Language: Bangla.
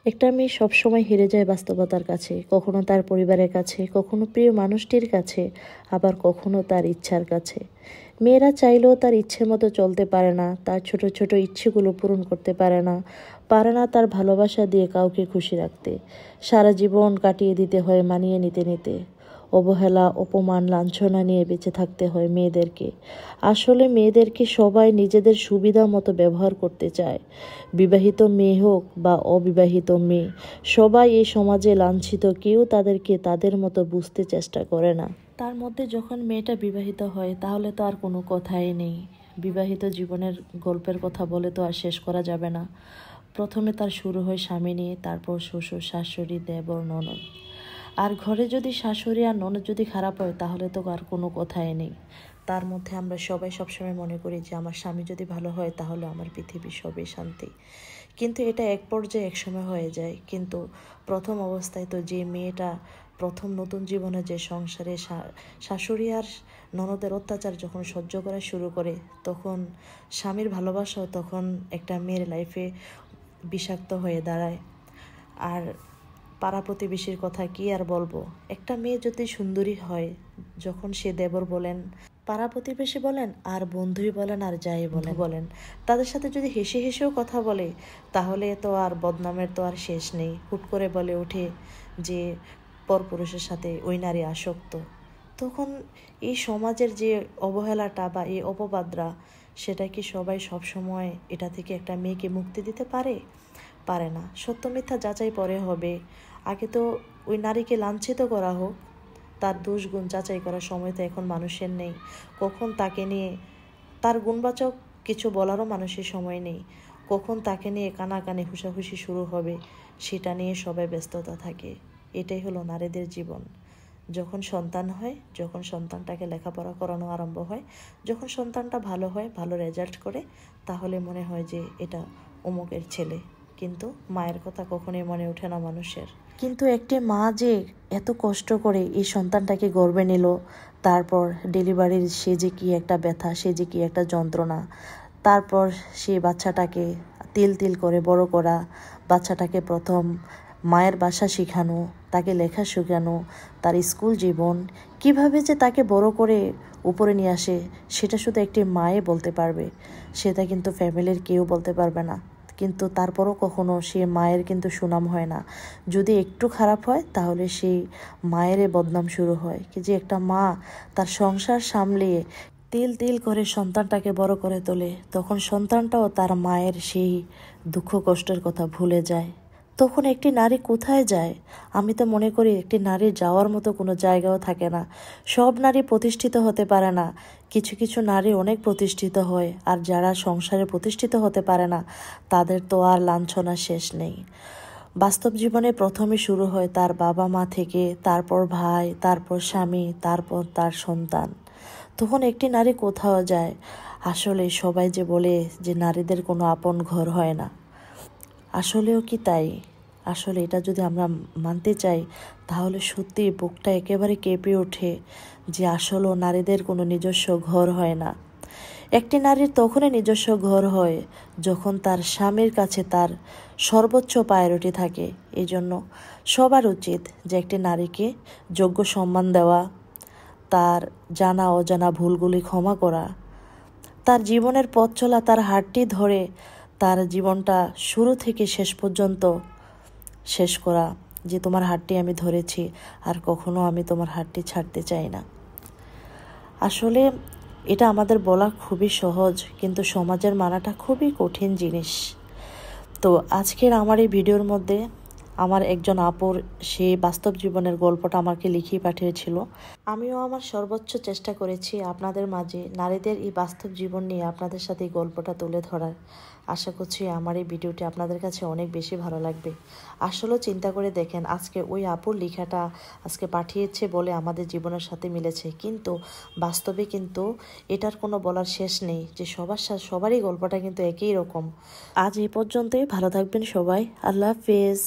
একটা মেয়ে সবসময় হেরে যায় বাস্তবতার কাছে, কখনো তার পরিবারের কাছে, কখনো প্রিয় মানুষটির কাছে, আবার কখনো তার ইচ্ছার কাছে। মেয়েরা চাইলেও তার ইচ্ছে মতো চলতে পারে না, তার ছোট ছোট ইচ্ছেগুলো পূরণ করতে পারে না, পারে না তার ভালোবাসা দিয়ে কাউকে খুশি রাখতে। সারা জীবন কাটিয়ে দিতে হয় মানিয়ে নিতে নিতে। অবহেলা, অপমান, লাঞ্ছনা নিয়ে বেঁচে থাকতে হয় মেয়েদেরকে। আসলে মেয়েদেরকে সবাই নিজেদের সুবিধা মতো ব্যবহার করতে চায়। বিবাহিত মেয়ে হোক বা অবিবাহিত মেয়ে, সবাই এই সমাজে লাঞ্ছিত, কেউ তাদেরকে তাদের মতো বুঝতে চেষ্টা করে না। তার মধ্যে যখন মেয়েটা বিবাহিত হয় তাহলে তো আর কোনো কথাই নেই। বিবাহিত জীবনের গল্পের কথা বলে তো আর শেষ করা যাবে না। প্রথমে তার শুরু হয় স্বামী নিয়ে, তারপর শ্বশুর, শাশুড়ি, দেবর, ননদ। আর ঘরে যদি শাশুড়ি আর ননদ যদি খারাপ হয় তাহলে তো আর কোনো কথাই নেই। তার মধ্যে আমরা সবাই সবসময় মনে করি যে আমার স্বামী যদি ভালো হয় তাহলে আমার পৃথিবী সবই শান্তি। কিন্তু এটা এক পর্যায়ে একসময় হয়ে যায়। কিন্তু প্রথম অবস্থায় তো যে মেয়েটা প্রথম নতুন জীবনে যে সংসারে শাশুড়ি আর ননদের অত্যাচার যখন সহ্য করা শুরু করে, তখন স্বামীর ভালোবাসাও তখন একটা মেয়ের লাইফে বিষাক্ত হয়ে দাঁড়ায়। আর পাড়া প্রতিবেশীর কথা কি আর বলবো, একটা মেয়ে যদি সুন্দরী হয়, যখন সে দেবর বলেন, পাড়া প্রতিবেশী বলেন, আর বন্ধুই বলেন, আর যাই বলেন, তাদের সাথে যদি হেসে হেসেও কথা বলে, তাহলে তো আর বদনামের তো আর শেষ নেই। হুট করে বলে ওঠে যে পরপুরুষের সাথে ওই নারী আসক্ত। তখন এই সমাজের যে অবহেলাটা বা এই অপবাদরা, সেটা কি সবাই সবসময় এটা থেকে একটা মেয়েকে মুক্তি দিতে পারে? পারে না। সত্য মিথ্যা যাচাই পরে হবে। আগে তো ওই নারীকে লাঞ্ছিত করা হোক, তার দোষ গুণ যাচাই করার সময় তো এখন মানুষের নেই। কখন তাকে নিয়ে তার গুণবাচক কিছু বলারও মানুষের সময় নেই। কখন তাকে নিয়ে কানাকানি হুঁসাহুসি শুরু হবে, সেটা নিয়ে সবাই ব্যস্ততা থাকে। এটাই হলো নারীদের জীবন। যখন সন্তান হয়, যখন সন্তানটাকে লেখাপড়া করানো আরম্ভ হয়, যখন সন্তানটা ভালো হয়, ভালো রেজাল্ট করে, তাহলে মনে হয় যে এটা অমুকের ছেলে। কিন্তু মায়ের কথা কখনোই মনে ওঠে না মানুষের। কিন্তু একটি মা যে এত কষ্ট করে এই সন্তানটাকে গর্ভে নিল, তারপর ডেলিভারির সে যে কি একটা ব্যথা, সে যে কি একটা যন্ত্রণা, তারপর সে বাচ্চাটাকে তিল তিল করে বড় করা, বাচ্চাটাকে প্রথম মায়ের ভাষা শেখানো, তাকে লেখা শেখানো, তার স্কুল জীবন, কিভাবে যে তাকে বড় করে উপরে নিয়ে আসে, সেটা শুধু একটি মায়ে বলতে পারবে। সেটা কিন্তু ফ্যামিলির কেউ বলতে পারবে না। কিন্তু তারপরও কখনো সে মায়ের কিন্তু সুনাম হয় না। যদি একটু খারাপ হয় তাহলে সেই মায়ের বদনাম শুরু হয়, কি যে একটা মা তার সংসার সামলিয়ে তিল তিল করে সন্তানটাকে বড় করে তোলে, তখন সন্তানটাও তার মায়ের সেই দুঃখ কষ্টের কথা ভুলে যায়। তখন একটি নারী কোথায় যায়? আমি তো মনে করি একটি নারীর যাওয়ার মতো কোনো জায়গাও থাকে না। সব নারী প্রতিষ্ঠিত হতে পারে না। কিছু কিছু নারী অনেক প্রতিষ্ঠিত হয়, আর যারা সংসারে প্রতিষ্ঠিত হতে পারে না, তাদের তো আর লাঞ্ছনা শেষ নেই। বাস্তব জীবনে প্রথমে শুরু হয় তার বাবা মা থেকে, তারপর ভাই, তারপর স্বামী, তারপর তার সন্তান। তখন একটি নারী কোথাও যায়। আসলে সবাই যে বলে যে নারীদের কোনো আপন ঘর হয় না, আসলেও কি তাই? আসলে এটা যদি আমরা মানতে চাই, তাহলে সত্যি বুকটা একেবারে কেঁপে ওঠে যে আসলেও নারীদের কোনো নিজস্ব ঘর হয় না। একটি নারীর তখনই নিজস্ব ঘর হয় যখন তার স্বামীর কাছে তার সর্বোচ্চ প্রায়োরিটি থাকে। এই জন্য সবার উচিত যে একটি নারীকে যোগ্য সম্মান দেওয়া, তার জানা অজানা ভুলগুলি ক্ষমা করা, তার জীবনের পথ চলা, তার হাতটি ধরে তার জীবনটা শুরু থেকে শেষ পর্যন্ত শেষ করা, যে তোমার হাতটি আমি ধরেছি, আর কখনো আমি তোমার হাতটি ছাড়তে চাই না। আসলে এটা আমাদের বলা খুবই সহজ, কিন্তু সমাজের মানাটা খুবই কঠিন জিনিস। তো আজকের আমার এই ভিডিওর মধ্যে আমার একজন আপুর সেই বাস্তব জীবনের গল্পটা আমাকে লিখিয়ে পাঠিয়েছিল। আমিও আমার সর্বোচ্চ চেষ্টা করেছি আপনাদের মাঝে নারীদের এই বাস্তব জীবন নিয়ে আপনাদের সাথে এই গল্পটা তুলে ধরার। আশা করছি আমার এই ভিডিওটি আপনাদের কাছে অনেক বেশি ভালো লাগবে। আসলেও চিন্তা করে দেখেন, আজকে ওই আপুর লেখাটা আজকে পাঠিয়েছে বলে আমাদের জীবনের সাথে মিলেছে, কিন্তু বাস্তবে কিন্তু এটার কোনো বলার শেষ নেই যে সবারই গল্পটা কিন্তু একই রকম। আজ এই পর্যন্তই। ভালো থাকবেন সবাই। আল্লাহ হাফেজ।